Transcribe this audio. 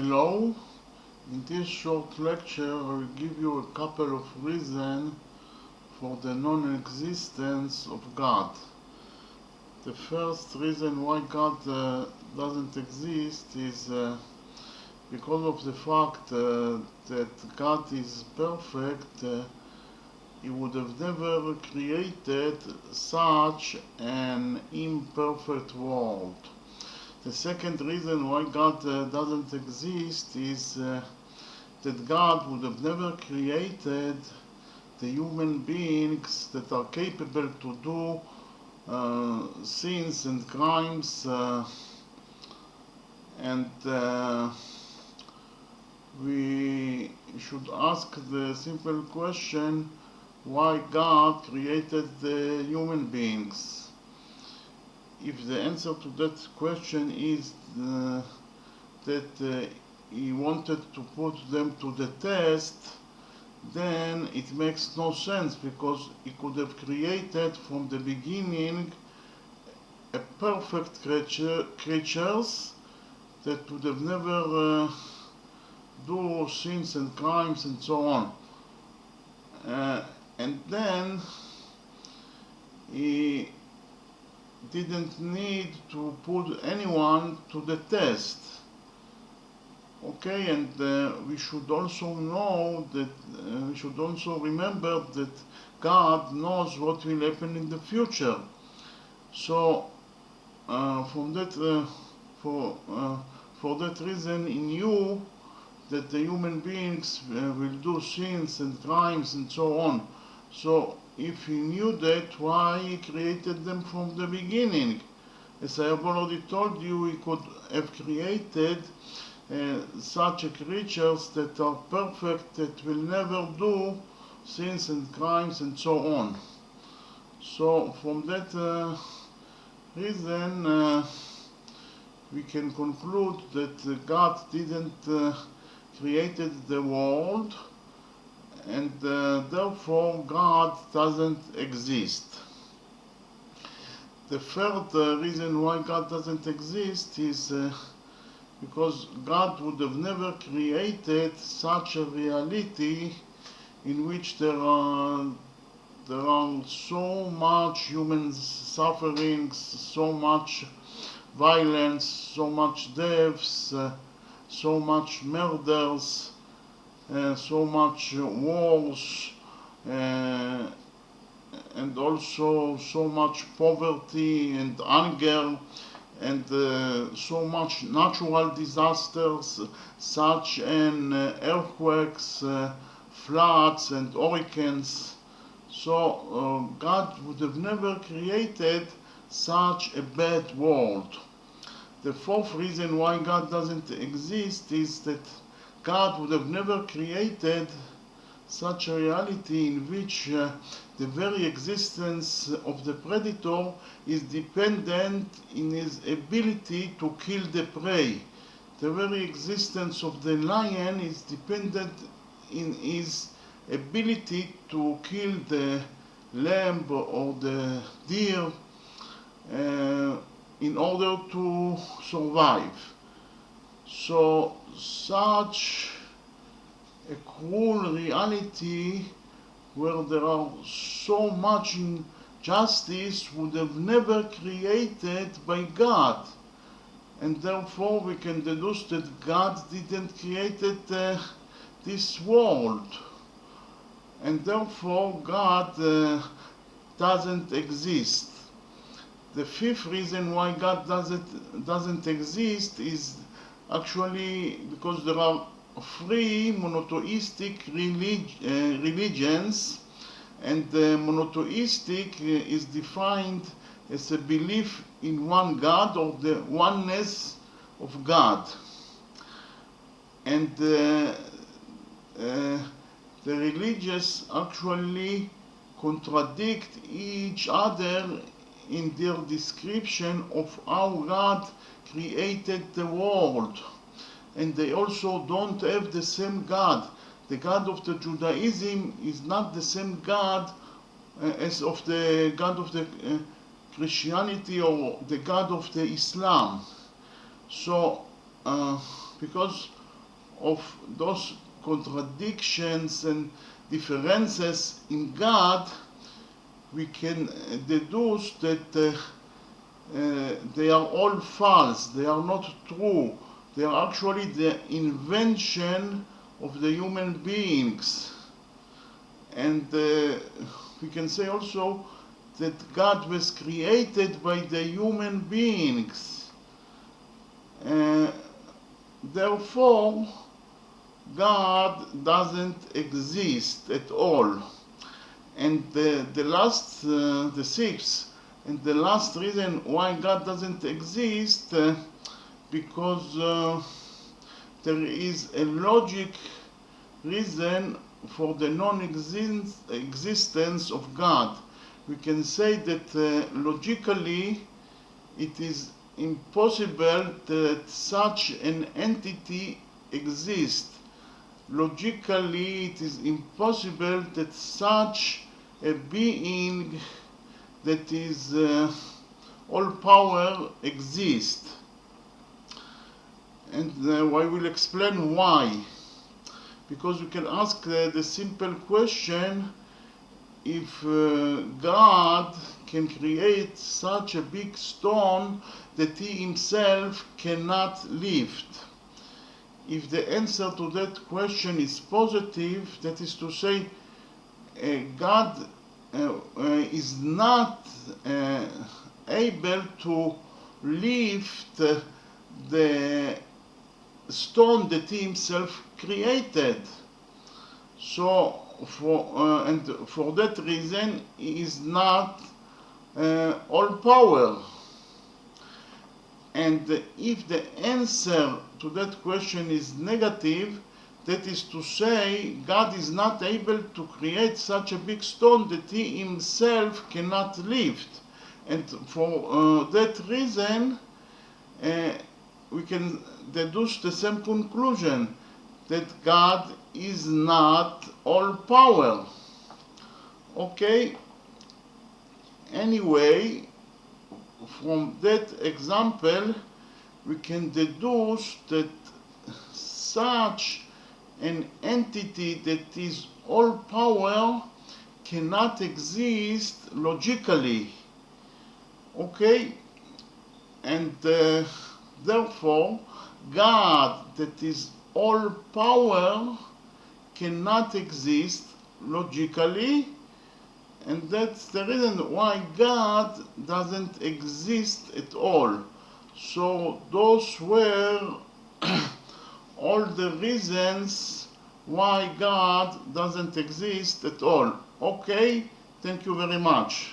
Hello, in this short lecture I will give you a couple of reasons for the non-existence of God. The first reason why God doesn't exist is because of the fact that God is perfect. He would have never created such an imperfect world. The second reason why God doesn't exist is that God would have never created the human beings that are capable to do sins and crimes, and we should ask the simple question, why God created the human beings. If the answer to that question is that he wanted to put them to the test, then it makes no sense, because he could have created from the beginning a perfect creatures that would have never do sins and crimes and so on. And then he didn't need to put anyone to the test. Okay, and we should also know that we should also remember that God knows what will happen in the future. So, from that, for that reason, He knew that the human beings will do sins and crimes and so on. So, if He knew that, why He created them from the beginning? As I have already told you, He could have created such creatures that are perfect, that will never do sins and crimes and so on. So from that reason we can conclude that God didn't created the world, and therefore God doesn't exist. The third reason why God doesn't exist is because God would have never created such a reality in which there are so much human sufferings, so much violence, so much deaths, so much murders, so much wars, and also so much poverty and hunger, and so much natural disasters such as earthquakes, floods and hurricanes. So God would have never created such a bad world. The fourth reason why God doesn't exist is that God would have never created such a reality in which the very existence of the predator is dependent in his ability to kill the prey. The very existence of the lion is dependent in his ability to kill the lamb or the deer in order to survive. So such a cruel reality where there are so much injustice would have never created by God. And therefore we can deduce that God didn't create this world. And therefore God doesn't exist. The fifth reason why God doesn't exist is actually because there are three monotheistic religions, and monotheistic is defined as a belief in one God, or the oneness of God. And the religions actually contradict each other in their description of how God created the world. And they also don't have the same God. The God of the Judaism is not the same God as of the God of the Christianity or the God of the Islam. So, because of those contradictions and differences in God, we can deduce that they are all false, they are not true. They are actually the invention of the human beings. And we can say also that God was created by the human beings. Therefore, God doesn't exist at all. And the sixth, and the last reason why God doesn't exist, because there is a logic reason for the non-existence of God. We can say that logically it is impossible that such an entity exists. Logically it is impossible that such a being that is all power exists. And I will explain why. Because we can ask the simple question, if God can create such a big stone that he himself cannot lift. If the answer to that question is positive, that is to say, God is not able to lift the stone that he himself created. So for that reason he is not all power. And if the answer to that question is negative, that is to say, God is not able to create such a big stone that he himself cannot lift. And for that reason, we can deduce the same conclusion, that God is not all power. Okay? Anyway, from that example, we can deduce that such an entity that is all power cannot exist logically. Okay? And therefore, God that is all power cannot exist logically, and that's the reason why God doesn't exist at all. So those were all the reasons why God doesn't exist at all. Okay, thank you very much.